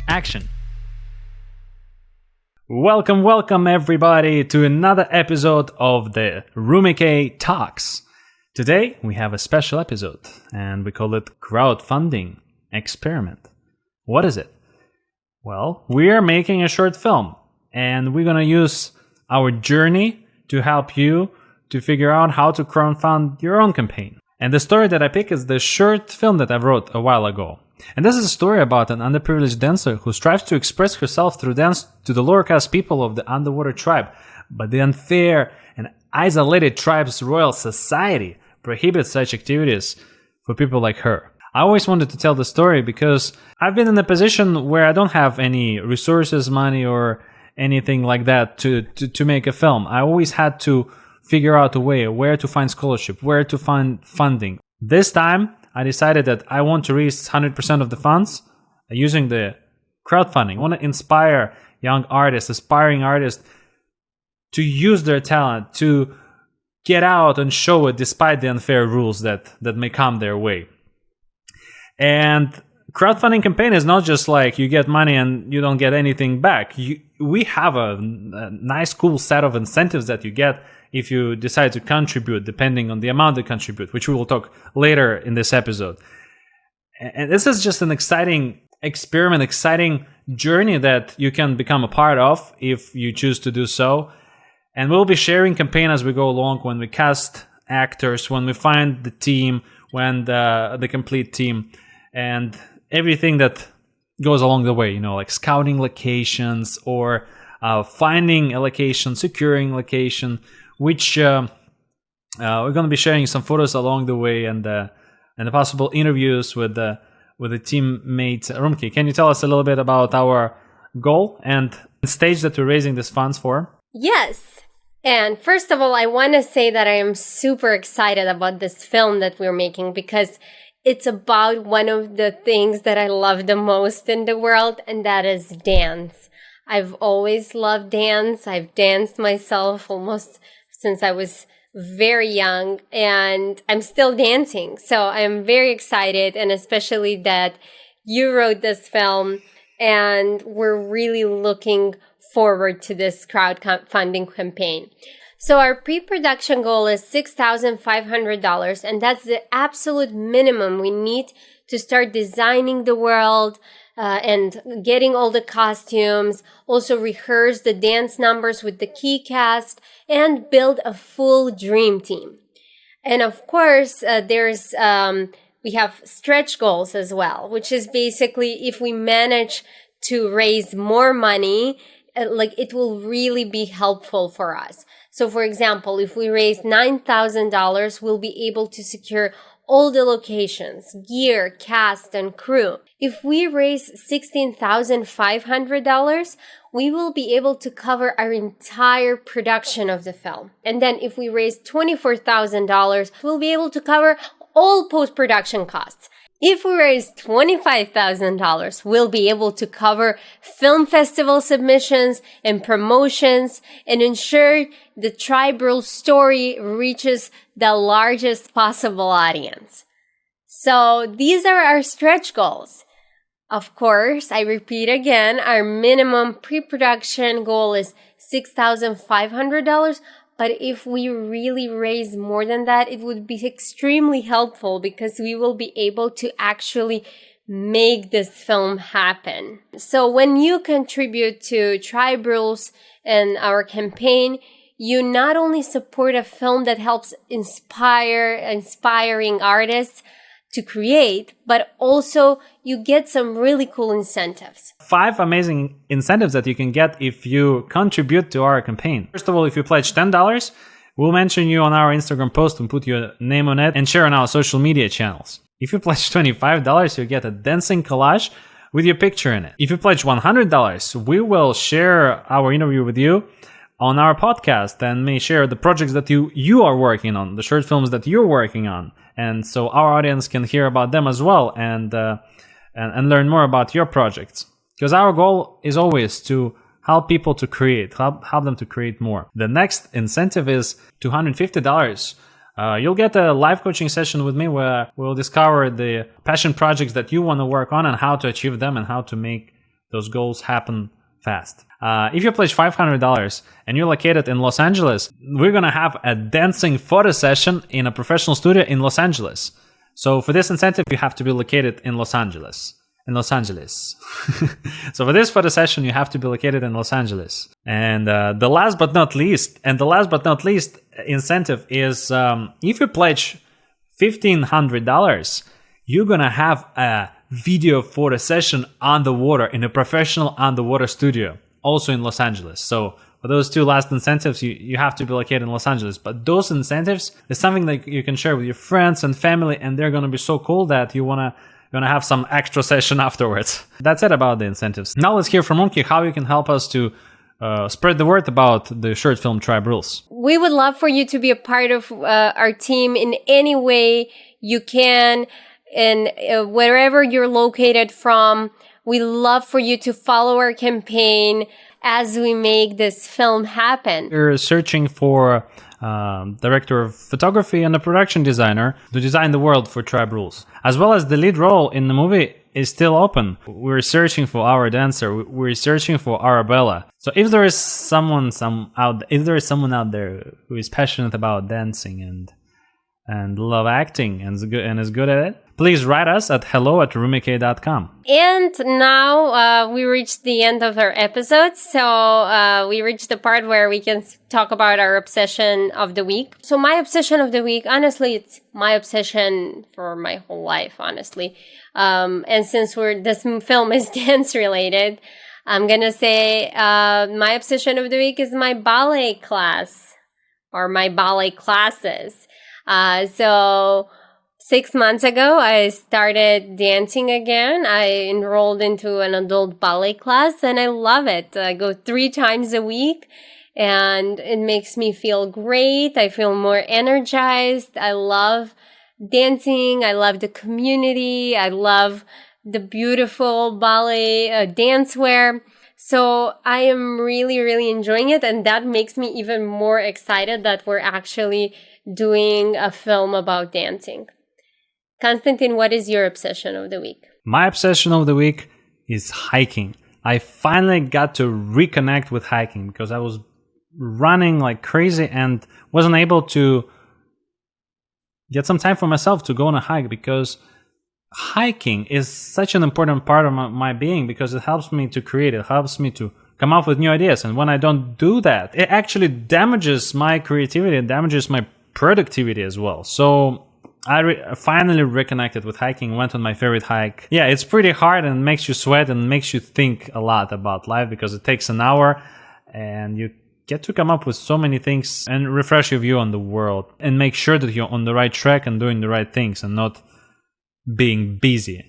action. Welcome everybody to another episode of the Rumikay Talks. Today we have a special episode and we call it Crowdfunding Experiment. What is it? Well, we are making a short film and we're gonna use our journey to help you to figure out how to crowdfund your own campaign. And the story that I pick is the short film that I wrote a while ago. And this is a story about an underprivileged dancer who strives to express herself through dance to the lower caste people of the underwater tribe. But the unfair and isolated tribe's royal society prohibits such activities for people like her. I always wanted to tell the story because I've been in a position where I don't have any resources, money, or anything like that to make a film. I always had to figure out a way where to find scholarship, where to find funding. This time, I decided that I want to raise 100% of the funds using the crowdfunding. I want to inspire young artists, aspiring artists to use their talent, to get out and show it despite the unfair rules that may come their way. And crowdfunding campaign is not just like you get money and you don't get anything back. We have a nice, cool set of incentives that you get if you decide to contribute, depending on the amount you contribute, which we will talk later in this episode. And this is just an exciting experiment, exciting journey that you can become a part of if you choose to do so. And we'll be sharing campaign as we go along, when we cast actors, when we find the team, when the complete team, and everything that goes along the way, like scouting locations or finding a location, securing location, which we're going to be sharing some photos along the way and the possible interviews with the teammate Rumikay. Can you tell us a little bit about our goal and the stage that we're raising these funds for? Yes. And first of all, I want to say that I am super excited about this film that we're making because it's about one of the things that I love the most in the world, and that is dance. I've always loved dance. I've danced myself almost since I was very young, and I'm still dancing. So I'm very excited, and especially that you wrote this film, and we're really looking forward to this crowdfunding campaign. So our pre-production goal is $6,500, and that's the absolute minimum we need to start designing the world, and getting all the costumes, also rehearse the dance numbers with the key cast, and build a full dream team. And of course, we have stretch goals as well, which is basically if we manage to raise more money, it will really be helpful for us. So for example, if we raise $9,000, we'll be able to secure all the locations, gear, cast, and crew. If we raise $16,500, we will be able to cover our entire production of the film. And then if we raise $24,000, we'll be able to cover all post-production costs. If we raise $25,000, we'll be able to cover film festival submissions and promotions and ensure the tribal story reaches the largest possible audience. So these are our stretch goals. Of course, I repeat again, our minimum pre-production goal is $6,500. But if we really raise more than that, it would be extremely helpful because we will be able to actually make this film happen. So when you contribute to Tribe Rules and our campaign, you not only support a film that helps inspiring artists to create, but also you get some really cool incentives. 5 amazing incentives that you can get if you contribute to our campaign. First of all, if you pledge $10, we'll mention you on our Instagram post and put your name on it and share on our social media channels. If you pledge $25, you get a dancing collage with your picture in it. If you pledge $100, we will share our interview with you on our podcast and may share the projects that you are working on, the short films that you're working on. And so our audience can hear about them as well and learn more about your projects. Because our goal is always to help people to create, help them to create more. The next incentive is $250. You'll get a live coaching session with me where we'll discover the passion projects that you want to work on and how to achieve them and how to make Those goals happen fast. If you pledge $500 and you're located in Los Angeles, we're going to have a dancing photo session in a professional studio in Los Angeles. So for this incentive, you have to be located in Los Angeles. So for this photo session, you have to be located in Los Angeles. And the last but not least incentive is if you pledge $1,500, you're going to have a video photo session on the water in a professional underwater studio, also in Los Angeles. So for those two last incentives, you have to be located in Los Angeles. But those incentives is something that you can share with your friends and family, and they're going to be so cool that you want to have some extra session afterwards. That's it about the incentives. Now let's hear from Rumikay how you can help us to spread the word about the short film Tribe Rules. We would love for you to be a part of our team in any way you can, and wherever you're located from. We love for you to follow our campaign as we make this film happen. We're searching for director of photography and a production designer to design the world for Tribe Rules. As well as the lead role in the movie is still open. We're searching for our dancer. We're searching for Arabella. So if there is someone out there who is passionate about dancing and love acting and is good at it, please write us at hello@rumikay.com. And now we reached the end of our episode. So we reached the part where we can talk about our obsession of the week. So my obsession of the week, honestly, it's my obsession for my whole life, honestly. And since this film is dance related, I'm going to say my obsession of the week is my ballet class or my ballet classes. So 6 months ago, I started dancing again. I enrolled into an adult ballet class and I love it. I go 3 times a week and it makes me feel great. I feel more energized. I love dancing. I love the community. I love the beautiful ballet dancewear. So I am really, really enjoying it. And that makes me even more excited that we're actually doing a film about dancing. Konstantin, what is your obsession of the week? My obsession of the week is hiking. I finally got to reconnect with hiking because I was running like crazy and wasn't able to get some time for myself to go on a hike, because hiking is such an important part of my being, because it helps me to create, it helps me to come up with new ideas. And when I don't do that, it actually damages my creativity, it damages my productivity as well. So I finally reconnected with hiking, went on my favorite hike. Yeah, it's pretty hard and makes you sweat and makes you think a lot about life, because it takes an hour and you get to come up with so many things and refresh your view on the world and make sure that you're on the right track and doing the right things and not being busy,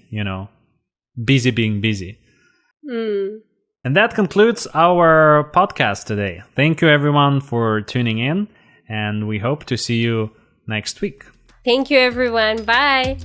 busy being busy. And that concludes our podcast today. Thank you everyone for tuning in, and we hope to see you next week. Thank you everyone. Bye.